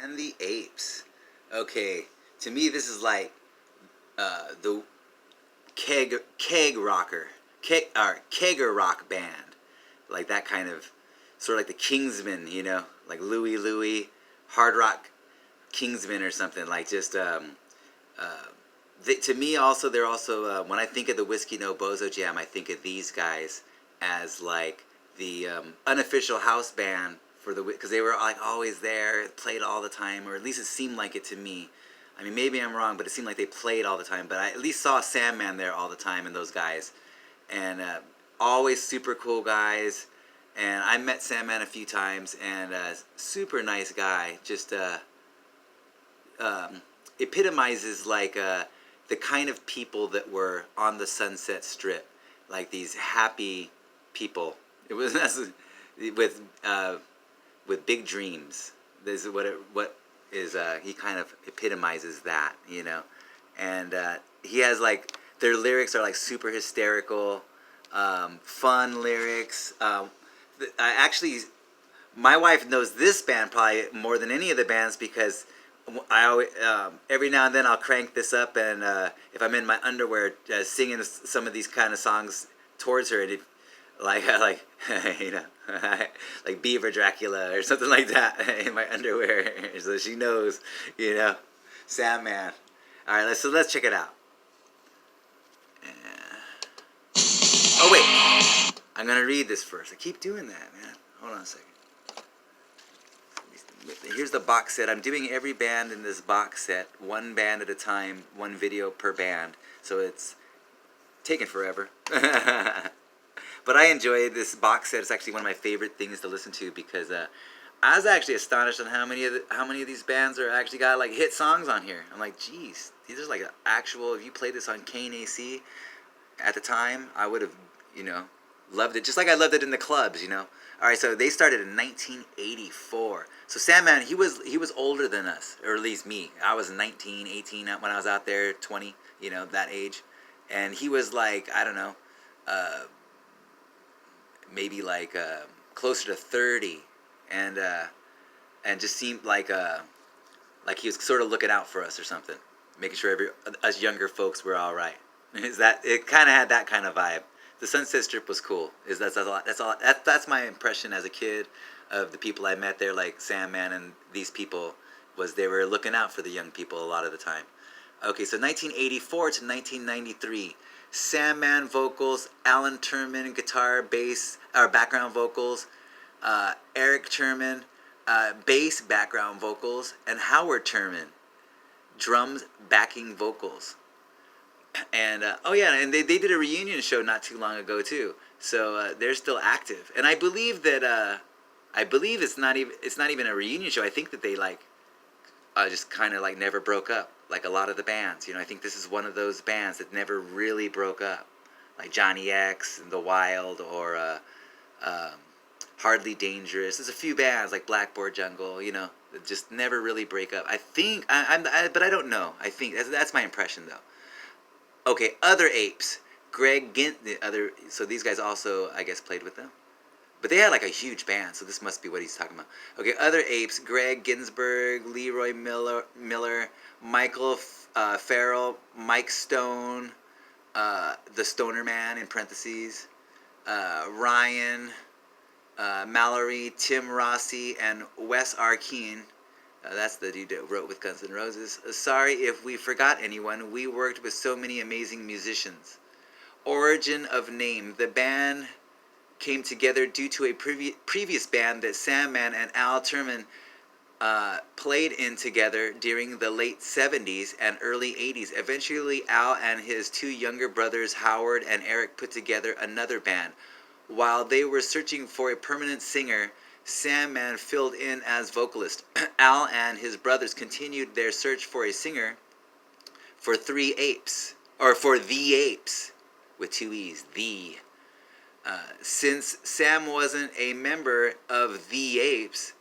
And the Apes. Okay, to me this is like the keg rocker, kegger rock band, like that kind of, sort of like the Kingsmen, like Louie, hard rock Kingsmen or something, like just to me also they're also when I think of the Whiskey No Bozo Jam, I think of these guys as like the unofficial house band for the, because they were like always there, played all the time, or at least it seemed like it to me. I mean, maybe I'm wrong, but it seemed like they played all the time. But I at least saw Sandman there all the time, and those guys, and always super cool guys. And I met Sandman a few times, and super nice guy. Just epitomizes like the kind of people that were on the Sunset Strip, like these happy people. It was with big dreams. This is what is he kind of epitomizes that, and he has like, their lyrics are like super hysterical, fun lyrics. I actually, my wife knows this band probably more than any of the bands, because I always, every now and then I'll crank this up, and if I'm in my underwear singing some of these kind of songs towards her, and it, like like Beaver Dracula or something like that in my underwear, so she knows, Sandman. All right, let's check it out. Oh wait, I'm gonna read this first. I keep doing that, man. Hold on a second. Here's the box set. I'm doing every band in this box set, one band at a time, one video per band. So it's taking forever. But I enjoy this box set. It's actually one of my favorite things to listen to, because I was actually astonished on how many of these bands are actually got like hit songs on here. I'm like, geez, these are like actual. If you played this on KNAC at the time, I would have, loved it, just like I loved it in the clubs, All right, so they started in 1984. So Sandman, he was older than us, or at least me. I was 19, 18 when I was out there, 20, that age, and he was like, I don't know, maybe like closer to 30, and just seemed like he was sort of looking out for us or something, making sure us younger folks were all right. Is that it? Kind of had that kind of vibe. The Sunset Strip was cool. That's my impression as a kid of the people I met there, like Sandman and these people, was they were looking out for the young people a lot of the time. Okay, so 1984 to 1993. Sandman vocals, Alan Turman guitar, bass, or background vocals, Eric Turman bass, background vocals, and Howard Turman drums, backing vocals. And oh yeah, and they did a reunion show not too long ago too. So they're still active, and I believe that it's not even a reunion show. I think that they like just kind of like never broke up, like a lot of the bands. I think this is one of those bands that never really broke up, like Johnny X and The Wild, or Hardly Dangerous. There's a few bands like Blackboard Jungle, that just never really break up. I think but I don't know. I think that's my impression though. Okay, other Apes. Greg Gint, so these guys also, I guess, played with them. But they had like a huge band, so this must be what he's talking about. Okay, other Apes. Greg Ginsberg, Leroy Miller, Michael Farrell, Mike Stone, the Stoner Man in parentheses, Ryan, Mallory, Tim Rossi, and Wes Arkeen. That's the dude that wrote with Guns N' Roses. Sorry if we forgot anyone. We worked with so many amazing musicians. Origin of name. The band came together due to a previous band that Sandman and Al Turman played in together during the late 70s and early 80s. Eventually, Al and his two younger brothers, Howard and Eric, put together another band. While they were searching for a permanent singer, Sandman filled in as vocalist. Al and his brothers continued their search for a singer for for the Apes, with two E's, the. Since Sam wasn't a member of the Apes,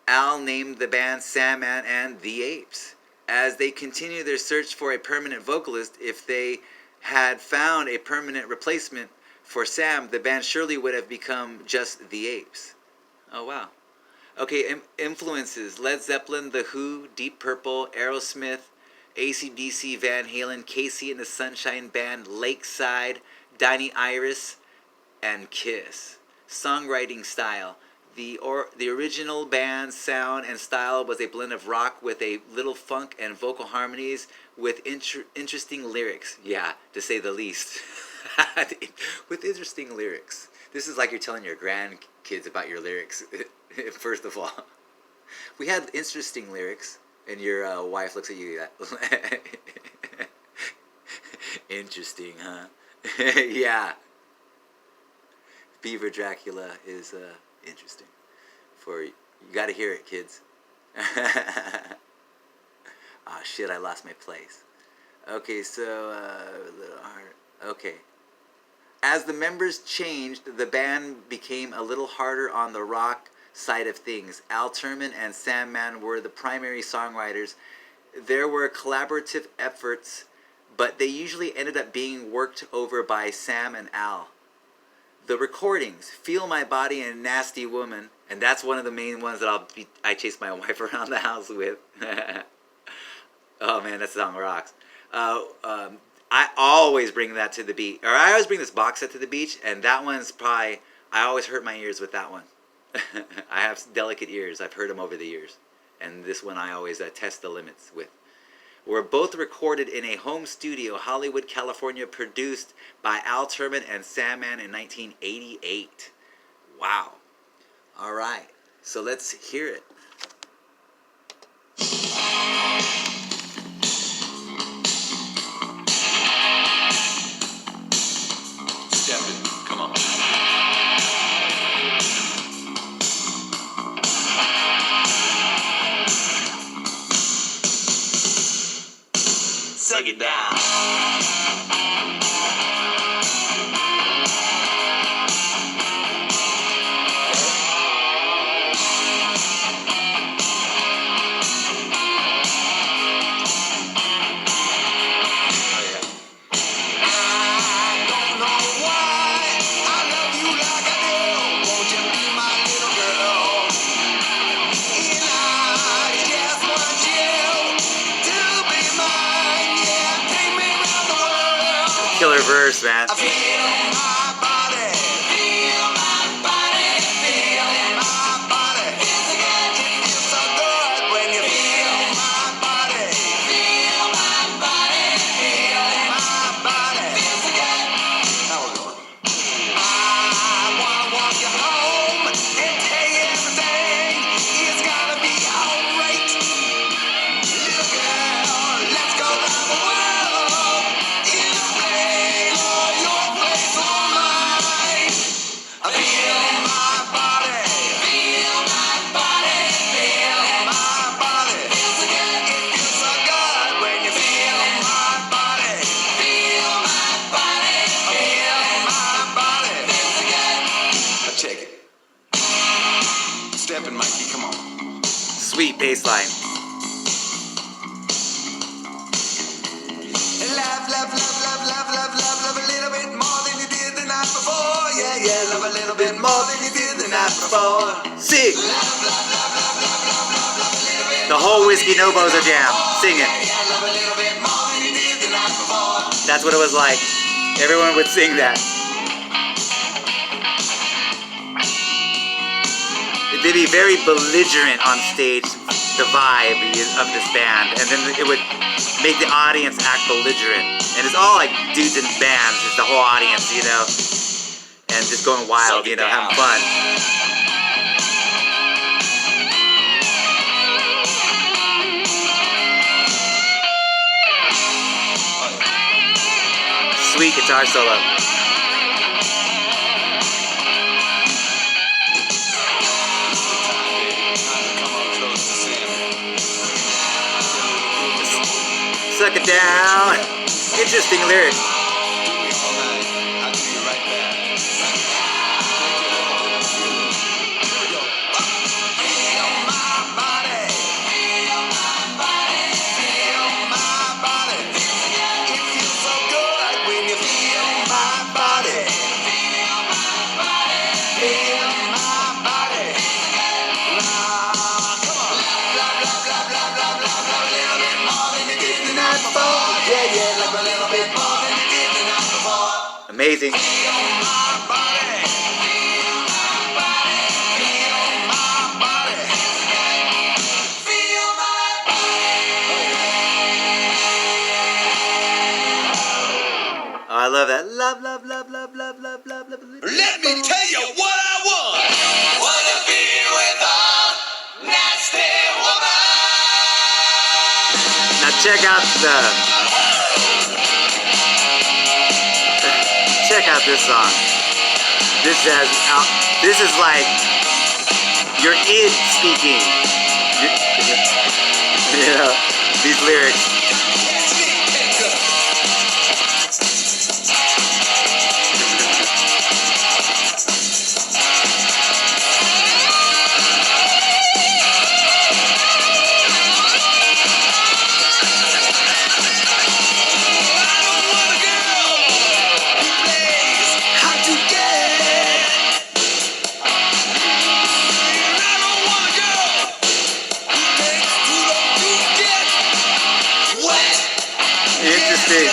Al named the band Sandman and the Apes. As they continued their search for a permanent vocalist, if they had found a permanent replacement for Sam, the band surely would have become just the Apes. Oh, wow. Okay, influences: Led Zeppelin, The Who, Deep Purple, Aerosmith, AC/DC, Van Halen, Casey and the Sunshine Band, Lakeside, Diney Iris, and Kiss. Songwriting style: the original band's sound and style was a blend of rock with a little funk and vocal harmonies with interesting lyrics. Yeah, to say the least. With interesting lyrics. This is like you're telling your grandkids about your lyrics. First of all, we had interesting lyrics, and your wife looks at you that. Interesting, huh? Yeah. Beaver Dracula is interesting. You got to hear it, kids. Oh shit! I lost my place. Okay, so a little hard. Okay. As the members changed, the band became a little harder on the rock side of things. Al Turman and Sam Mann were the primary songwriters. There were collaborative efforts, but they usually ended up being worked over by Sam and Al. The recordings: Feel My Body and Nasty Woman, and that's one of the main ones that I chase my wife around the house with. Oh man, that song rocks. I always bring that to the beach, or I always bring this box set to the beach, and that one's probably, I always hurt my ears with that one. I have delicate ears. I've heard them over the years, and this one I always test the limits with. Were both recorded in a home studio, Hollywood, California, produced by Al Turman and Sam Mann in 1988. Wow. All right, so let's hear it. Suck it down. Killer verse, man. I feel my body, feel my body, feel my body. It feels so good when you feel my body, feel my body, feel my body. Feels so good. How we going? I wanna walk you home and tell you everything. It's gonna be alright. Little girl, let's go around the world. Mikey, come on. Sweet bass line. Love, love, love, love, love, love, love, love a little bit more than you did the night before. Yeah, yeah, love a little bit more than you did the night before. Sing. Love, love, love, love, love, love, love, love a little bit. The whole Whiskey Nobo's a jam. Sing it. Yeah, yeah, love a little bit more than you did the night before. That's what it was like. Everyone would sing that. They'd be very belligerent on stage, the vibe of this band, and then it would make the audience act belligerent. And it's all like dudes in bands, it's the whole audience, you know, and just going wild, you know, having fun. Sweet guitar solo. Suck it down. Interesting lyrics. I'll do you right back. Feel my body. Feel my body. Feel my body. It feels so good when you feel my body. Feel my body. Feel my body. Amazing. Oh, I love that. Love, love, love, love, love, love, love, love. Let me tell you what I want. Wanna be with a nasty woman. Now check out this song. This is like your id speaking. You know, these lyrics. Interesting.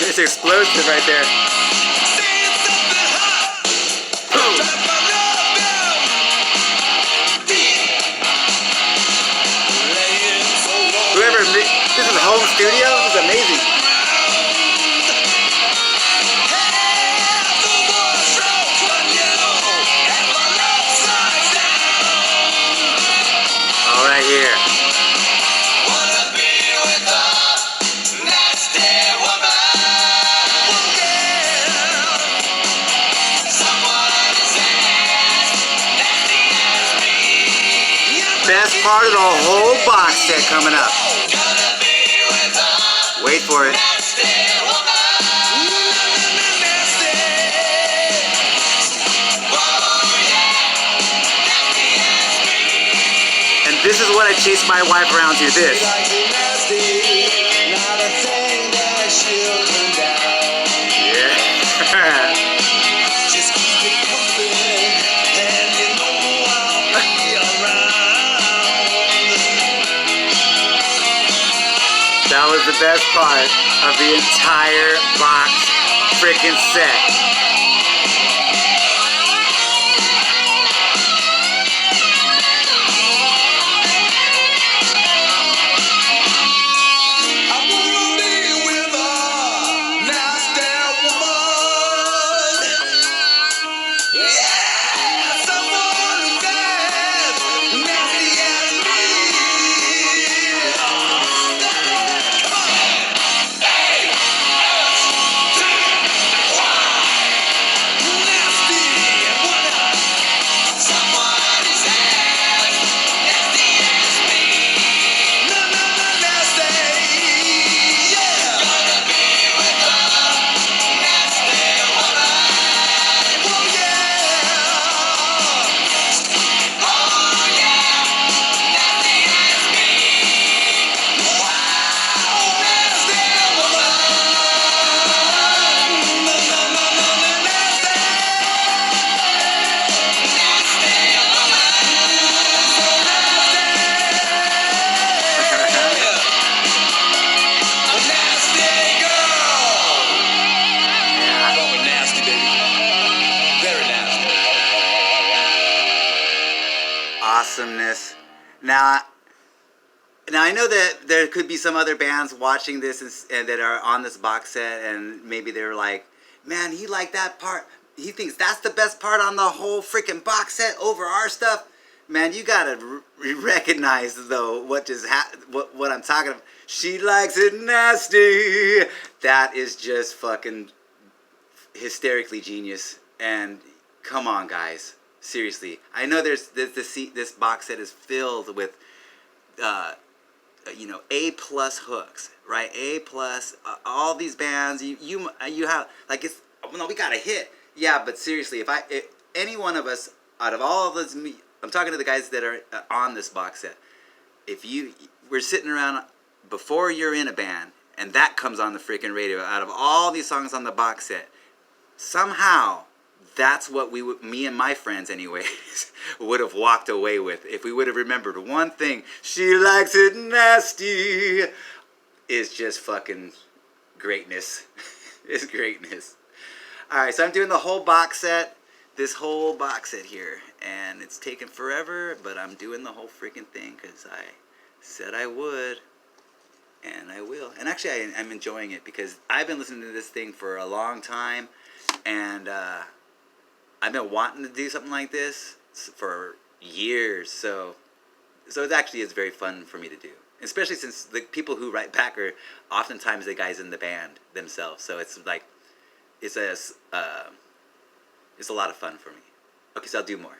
It's explosive right there. Boom. This is a home studio? This is amazing. All right here. Best part of the whole box set coming up. Wait for it. And this is what I chase my wife around to. This. Yeah. That was the best part of the entire box freaking set. Awesomeness. Now I know that there could be some other bands watching this and that are on this box set, and maybe they're like, man, he liked that part. He thinks that's the best part on the whole freaking box set over our stuff. Man, you gotta recognize though what just what I'm talking about. She likes it nasty. That is just fucking hysterically genius. And come on, guys, seriously. I know this box set is filled with A+ hooks, right? A+, all these bands. You have like it's no, we got a hit. Yeah, but seriously, if any one of us out of all of those, I'm talking to the guys that are on this box set. If we're sitting around before you're in a band and that comes on the freaking radio, out of all these songs on the box set, somehow that's what me and my friends anyways, would have walked away with if we would have remembered one thing. She likes it nasty is just fucking greatness. It's greatness. Alright, so I'm doing the whole box set, this whole box set here, and it's taken forever, but I'm doing the whole freaking thing because I said I would, and I will. And actually I'm enjoying it because I've been listening to this thing for a long time, and I've been wanting to do something like this for years, so it actually is very fun for me to do, especially since the people who write back are oftentimes the guys in the band themselves, so it's like it's a lot of fun for me. Okay, so I'll do more.